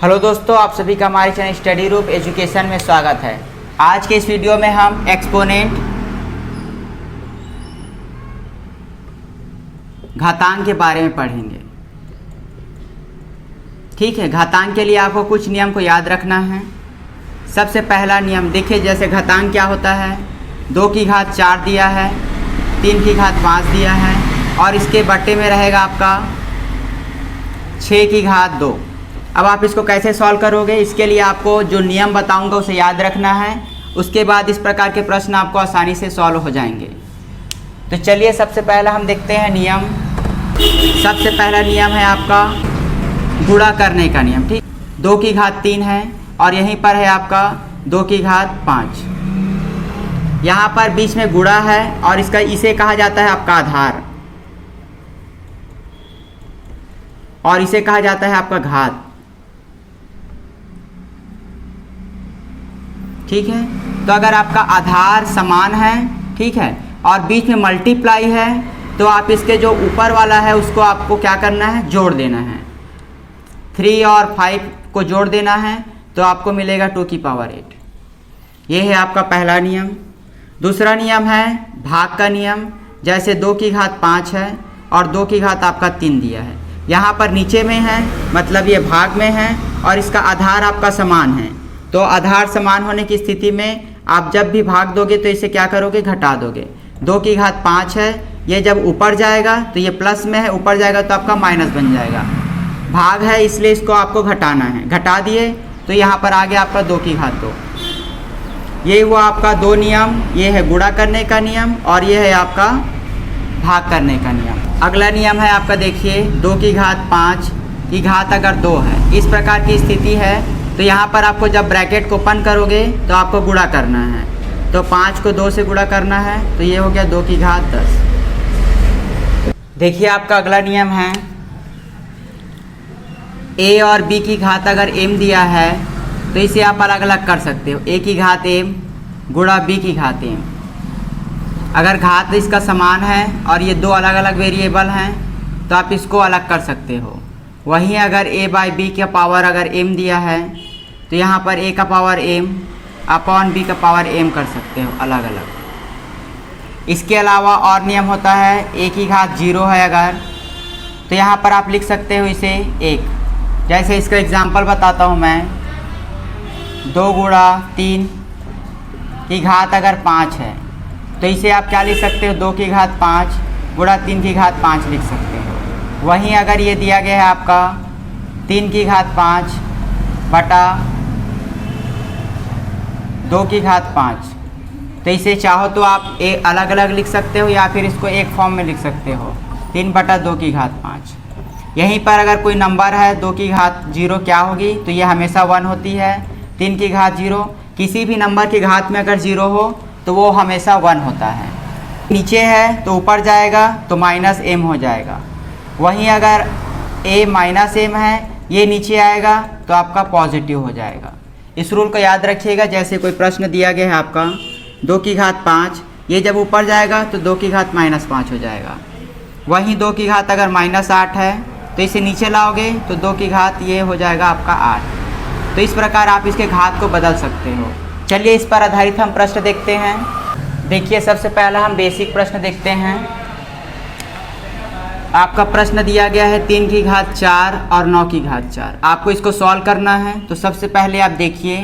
Hello दोस्तों, आप सभी का हमारे चैनल स्टडी रूप एजुकेशन में स्वागत है। आज के इस वीडियो में हम एक्सपोनेंट घातांक के बारे में पढ़ेंगे। ठीक है, घातांक के लिए आपको कुछ नियम को याद रखना है। सबसे पहला नियम देखिए, जैसे घातांक क्या होता है, 2 की घात 4 दिया है, 3 की घात 5 दिया है और इसके बट्टे में रहेगा आपका 6 की घात 2। अब आप इसको कैसे सॉल्व करोगे, इसके लिए आपको जो नियम बताऊंगा उसे याद रखना है। उसके बाद इस प्रकार के प्रश्न आपको आसानी से सॉल्व हो जाएंगे। तो चलिए सबसे पहला हम देखते हैं नियम। सबसे पहला नियम है आपका गुणा करने का नियम। ठीक, 2 की घात 3 है और यहीं पर है आपका 2 की घात 5। यहाँ पर बीच में गुणा है और इसे कहा जाता है आपका आधार और इसे कहा जाता है आपका घात। ठीक है, तो अगर आपका आधार समान है, ठीक है, और बीच में मल्टीप्लाई है, तो आप इसके जो ऊपर वाला है उसको आपको क्या करना है, जोड़ देना है। 3 और 5 को जोड़ देना है तो आपको मिलेगा 2 की पावर 8। ये है आपका पहला नियम। दूसरा नियम है भाग का नियम। जैसे 2 की घात 5 है और 2 की घात आपका 3 दिया है, यहाँ पर नीचे में है मतलब ये भाग में है और इसका आधार आपका समान है। तो आधार समान होने की स्थिति में आप जब भी भाग दोगे तो इसे क्या करोगे, घटा दोगे। 2 की घात 5 है, ये जब ऊपर जाएगा तो ये प्लस में है, ऊपर जाएगा तो आपका माइनस बन जाएगा। भाग है इसलिए इसको आपको घटाना है, घटा दिए तो यहाँ पर आ गया आपका 2 की घात 2। ये हुआ आपका 2 नियम। ये है गुणा करने का नियम और ये है आपका भाग करने का नियम। अगला नियम है आपका, देखिए 2 की घात 5 की घात अगर 2 है, इस प्रकार की स्थिति है तो यहाँ पर आपको जब ब्रैकेट को ओपन करोगे तो आपको गुणा करना है। तो 5 को 2 से गुणा करना है तो ये हो गया 2 की घात 10। देखिए आपका अगला नियम है, a और b की घात अगर m दिया है तो इसे आप अलग अलग कर सकते हो। a की घात m गुणा b की घात m। अगर घात इसका समान है और ये 2 अलग अलग वेरिएबल हैं तो आप इसको अलग कर सकते हो। वहीं अगर a बाई बी का पावर अगर m दिया है तो यहाँ पर a का पावर m अपॉन b का पावर m कर सकते हो अलग अलग। इसके अलावा और नियम होता है, a की घात 0 है अगर, तो यहाँ पर आप लिख सकते हो इसे 1। जैसे इसका एग्जांपल बताता हूँ मैं, 2 गुणा 3 की घात अगर 5 है तो इसे आप क्या लिख सकते हो, 2 की घात 5 गुणा 3 की घात 5 लिख सकते हो। वहीं अगर ये दिया गया है आपका 3 की घात 5 बटा 2 की घात 5, तो इसे चाहो तो आप एक अलग अलग लिख सकते हो या फिर इसको एक फॉर्म में लिख सकते हो, 3 बटा 2 की घात 5। यहीं पर अगर कोई नंबर है 2 की घात 0 क्या होगी, तो ये हमेशा 1 होती है। 3 की घात 0, किसी भी नंबर की घात में अगर 0 हो तो वो हमेशा 1 होता है। नीचे है तो ऊपर जाएगा तो माइनस m हो जाएगा। वहीं अगर a माइनस m है, ये नीचे आएगा तो आपका पॉजिटिव हो जाएगा। इस रूल को याद रखिएगा। जैसे कोई प्रश्न दिया गया है आपका 2 की घात 5, ये जब ऊपर जाएगा तो 2 की घात माइनस 5 हो जाएगा। वहीं 2 की घात अगर माइनस 8 है तो इसे नीचे लाओगे तो 2 की घात ये हो जाएगा आपका 8। तो इस प्रकार आप इसके घात को बदल सकते हो। चलिए इस पर आधारित हम प्रश्न देखते हैं। देखिए सबसे पहला हम बेसिक प्रश्न देखते हैं। आपका प्रश्न दिया गया है 3 की घात 4 और 9 की घात 4। आपको इसको सॉल्व करना है। तो सबसे पहले आप देखिए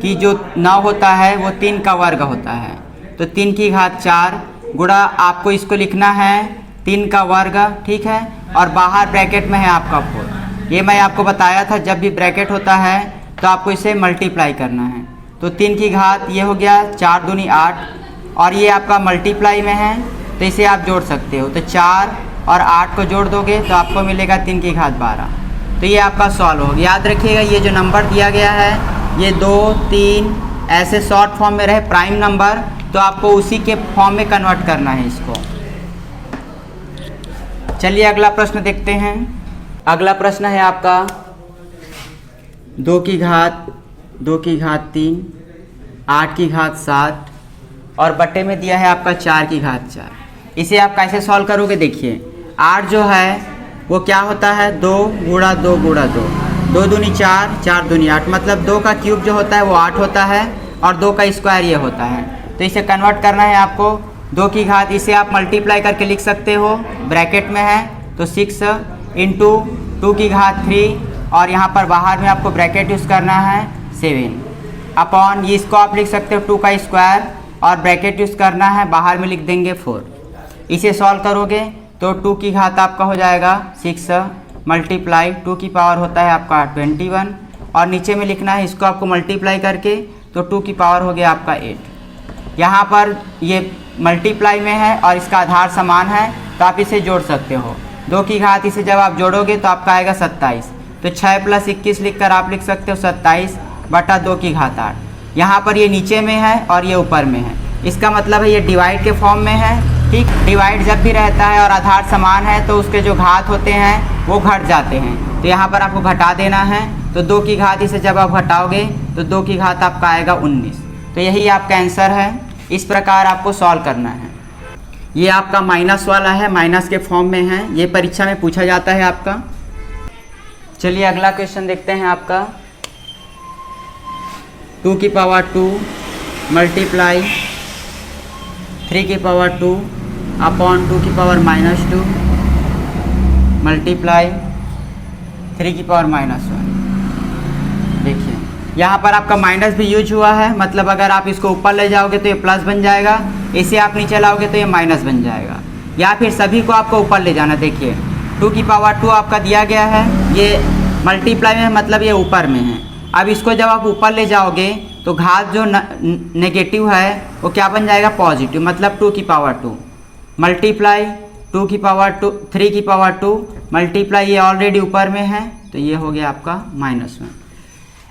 कि जो 9 होता है वो 3 का वर्ग होता है, तो 3 की घात 4 गुणा आपको इसको लिखना है 3 का वर्ग, ठीक है, और बाहर ब्रैकेट में है आपका 4। ये मैं आपको बताया था, जब भी ब्रैकेट होता है तो आपको इसे मल्टीप्लाई करना है। तो 3 की घात ये हो गया 4 दूनी 8 और ये आपका मल्टीप्लाई में है तो इसे आप जोड़ सकते हो। तो 4 और 8 को जोड़ दोगे तो आपको मिलेगा 3 की घात 12। तो ये आपका सॉल्व हो गया। याद रखिएगा ये जो नंबर दिया गया है ये 2, 3 ऐसे शॉर्ट फॉर्म में रहे प्राइम नंबर, तो आपको उसी के फॉर्म में कन्वर्ट करना है इसको। चलिए अगला प्रश्न देखते हैं। अगला प्रश्न है आपका 2 की घात 3, 8 की घात 7 और बट्टे में दिया है आपका 4 की घात 4। इसे आप कैसे सॉल्व करोगे, देखिए 8 जो है वो क्या होता है, 2 गुणा 2 गुणा 2। 2 दूनी 4, 4 दूनी 8, मतलब 2 का क्यूब जो होता है वो 8 होता है और 2 का स्क्वायर ये होता है। तो इसे कन्वर्ट करना है आपको 2 की घात, इसे आप मल्टीप्लाई करके लिख सकते हो, ब्रैकेट में है तो 6 इंटू 2 की घात 3 और यहाँ पर बाहर में आपको ब्रैकेट यूज़ करना है 7 अपॉन, ये इसको आप लिख सकते हो 2 का स्क्वायर और ब्रैकेट यूज़ करना है, बाहर में लिख देंगे 4। इसे सॉल्व करोगे तो 2 की घात आपका हो जाएगा 6 मल्टीप्लाई 2 की पावर होता है आपका 21 और नीचे में लिखना है इसको आपको मल्टीप्लाई करके, तो 2 की पावर हो गया आपका 8। यहाँ पर ये मल्टीप्लाई में है और इसका आधार समान है तो आप इसे जोड़ सकते हो। 2 की घात इसे जब आप जोड़ोगे तो आपका आएगा 27, तो 6 + 21 लिखकर आप लिख सकते हो 27 बटा 2 की घात 8। यहाँ पर ये नीचे में है और ये ऊपर में है, इसका मतलब है ये डिवाइड के फॉर्म में है। ठीक, डिवाइड जब भी रहता है और आधार समान है तो उसके जो घात होते हैं वो घट जाते हैं, तो यहाँ पर आपको घटा देना है। तो 2 की घात इसे जब आप घटाओगे तो 2 की घात आपका आएगा 19। तो यही आपका आंसर है। इस प्रकार आपको सॉल्व करना है। ये आपका माइनस वाला है, माइनस के फॉर्म में है, ये परीक्षा में पूछा जाता है आपका। चलिए अगला क्वेश्चन देखते हैं आपका 2 की पावर 2 मल्टीप्लाई 3 की पावर 2 अपॉन 2 की पावर -2 मल्टीप्लाई 3 की पावर -1। देखिए यहाँ पर आपका माइनस भी यूज हुआ है, मतलब अगर आप इसको ऊपर ले जाओगे तो ये प्लस बन जाएगा, इसे आप नीचे लाओगे तो ये माइनस बन जाएगा, या फिर सभी को आपको ऊपर ले जाना। देखिए 2 की पावर 2 आपका दिया गया है, ये मल्टीप्लाई में मतलब ये ऊपर में है। अब इसको जब आप ऊपर ले जाओगे तो घात जो नेगेटिव है वो क्या बन जाएगा, पॉजिटिव, मतलब 2 की पावर 2 मल्टीप्लाई 2 की पावर 2 3 की पावर 2 मल्टीप्लाई, ये ऑलरेडी ऊपर में है तो ये हो गया आपका -1।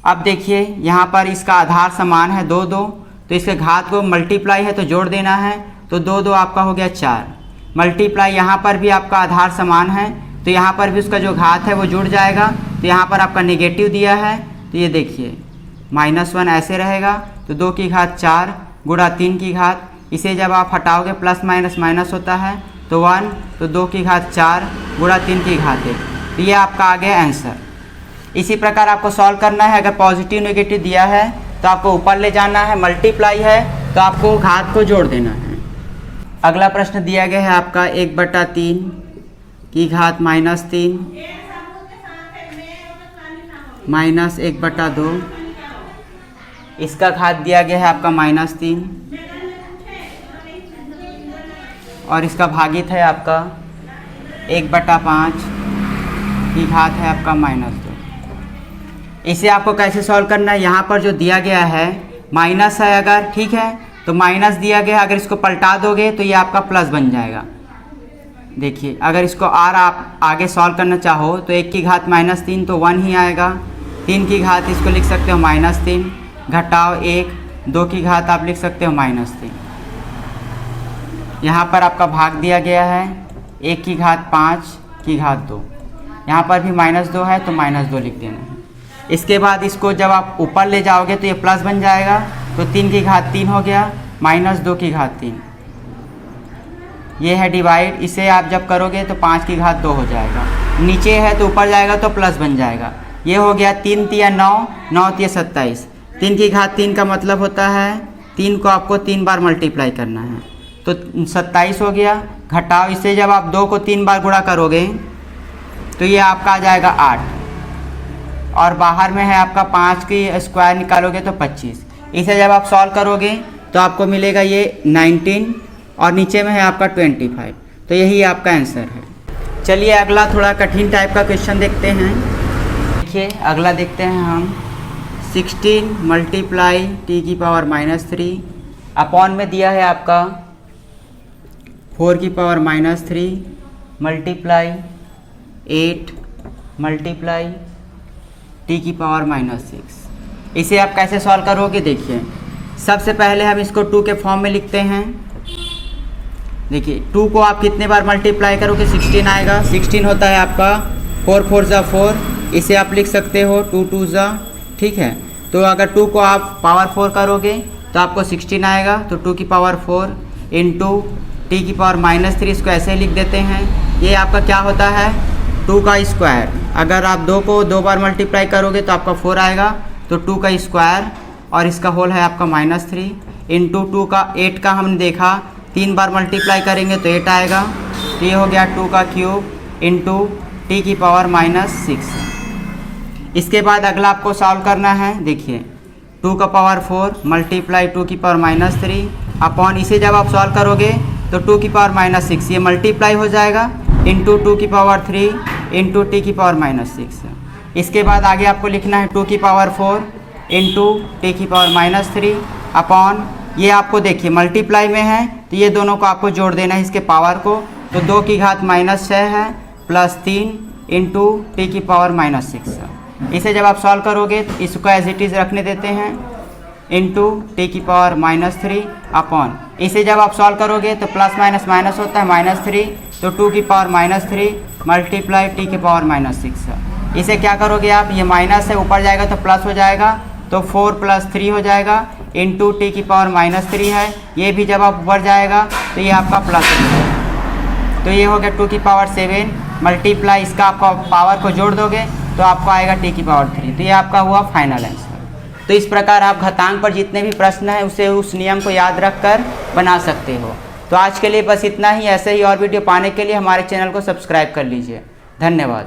अब देखिए यहाँ पर इसका आधार समान है 2 2, तो इसके घात को मल्टीप्लाई है तो जोड़ देना है, तो 2 2 आपका हो गया 4 मल्टीप्लाई, यहाँ पर भी आपका आधार समान है तो यहाँ पर भी उसका जो घात है वो जुड़ जाएगा। तो यहाँ पर आपका नेगेटिव दिया है तो ये देखिए -1 ऐसे रहेगा, तो 2 की घात 4 गुणा 3 की घात, इसे जब आप हटाओगे प्लस माइनस माइनस होता है तो 1, तो 2 की घात 4 गुणा 3 की घात 1, तो ये आपका आ गया आंसर। इसी प्रकार आपको सॉल्व करना है। अगर पॉजिटिव नेगेटिव दिया है तो आपको ऊपर ले जाना है, मल्टीप्लाई है तो आपको घात को जोड़ देना है। अगला प्रश्न दिया गया है आपका 1/3 की घात -3 माइनस 1/2, इसका घात दिया गया है आपका -3 और इसका भागित है आपका 1/5 की घात है आपका -2। इसे आपको कैसे सॉल्व करना है, यहाँ पर जो दिया गया है माइनस है अगर, ठीक है, तो माइनस दिया गया, अगर इसको पलटा दोगे तो ये आपका प्लस बन जाएगा। देखिए अगर इसको और आप आगे सॉल्व करना चाहो तो 1 की घात -3 तो 1 ही आएगा, 3 की घात इसको लिख सकते हो -3 घटाओ 1, 2 की घात आप लिख सकते हो -3। यहाँ पर आपका भाग दिया गया है 1 की घात 5 की घात 2, यहाँ पर भी -2 है तो -2 लिख देना है। इसके बाद इसको जब आप ऊपर ले जाओगे तो ये प्लस बन जाएगा, तो 3 की घात 3 हो गया -2 की घात 3, ये है डिवाइड, इसे आप जब करोगे तो 5 की घात 2 हो जाएगा, नीचे है तो ऊपर जाएगा तो प्लस बन जाएगा। ये हो गया 3 तिया 9, 9 तिया 27, 3 की घात 3 का मतलब होता है 3 को आपको 3 बार मल्टीप्लाई करना है, तो 27 हो गया। घटाओ, इसे जब आप 2 को 3 बार गुणा करोगे तो ये आपका आ जाएगा 8 और बाहर में है आपका 5 की स्क्वायर निकालोगे तो 25। इसे जब आप सॉल्व करोगे तो आपको मिलेगा ये 19 और नीचे में है आपका 25, तो यही आपका आंसर है। चलिए अगला थोड़ा कठिन टाइप का क्वेश्चन देखते हैं। देखिए अगला देखते हैं हम 16 मल्टीप्लाई t की पावर -3 अपॉन में दिया है आपका 4 की पावर -3 मल्टीप्लाई 8 मल्टीप्लाई t की पावर -6। इसे आप कैसे सॉल्व करोगे, देखिए सबसे पहले हम इसको 2 के फॉर्म में लिखते हैं। देखिए 2 को आप कितने बार मल्टीप्लाई करोगे, 16 आएगा, 16 होता है आपका 4 4 ज़ा 4, इसे आप लिख सकते हो 2 2 ज़ा, ठीक है। तो अगर 2 को आप पावर 4 करोगे तो आपको 16 आएगा, तो 2 की पावर 4 इंटू t की पावर -3, इसको ऐसे ही लिख देते हैं। ये आपका क्या होता है 2 का स्क्वायर, अगर आप 2 को 2 बार मल्टीप्लाई करोगे तो आपका 4 आएगा, तो 2 का स्क्वायर और इसका होल है आपका -3 इंटू 2 का 8 का हमने देखा 3 बार मल्टीप्लाई करेंगे तो 8 आएगा, तो ये हो गया 2 का क्यूब इंटू टी की पावर -6। इसके बाद अगला आपको सॉल्व करना है, देखिए 2 का पावर 4 मल्टीप्लाई 2 की पावर -3 अपॉन, इसे जब आप सॉल्व करोगे तो 2 की पावर -6 ये मल्टीप्लाई हो जाएगा इंटू 2 की पावर 3 इंटू टी की पावर -6। इसके बाद आगे आपको लिखना है 2 की पावर 4 इंटू टी की पावर -3 अपॉन, ये आपको देखिए मल्टीप्लाई में है तो ये दोनों को आपको जोड़ देना है इसके पावर को, तो 2 की घात -6 है प्लस 3 इंटू टी की पावर -6। इसे जब आप सॉल्व करोगे तो इसको एज इट इज़ रखने देते हैं इंटू टी की पावर -3 अपॉन, इसे जब आप सॉल्व करोगे तो प्लस माइनस माइनस होता है -3, तो 2 की पावर -3 मल्टीप्लाई टी की पावर -6। इसे क्या करोगे आप, ये माइनस है ऊपर जाएगा तो प्लस हो जाएगा, तो 4 + 3 हो जाएगा इंटू टी की पावर -3 है, ये भी जब आप ऊपर जाएगा तो ये आपका प्लस हो जाएगा, तो ये हो गया 2 की पावर 7 मल्टीप्लाई इसका आपका पावर को जोड़ दोगे तो आपको आएगा टी की पावर 3, तो ये आपका हुआ फाइनल आंसर। तो इस प्रकार आप घातांक पर जितने भी प्रश्न हैं उसे उस नियम को याद रखकर बना सकते हो। तो आज के लिए बस इतना ही, ऐसे ही और वीडियो पाने के लिए हमारे चैनल को सब्सक्राइब कर लीजिए। धन्यवाद।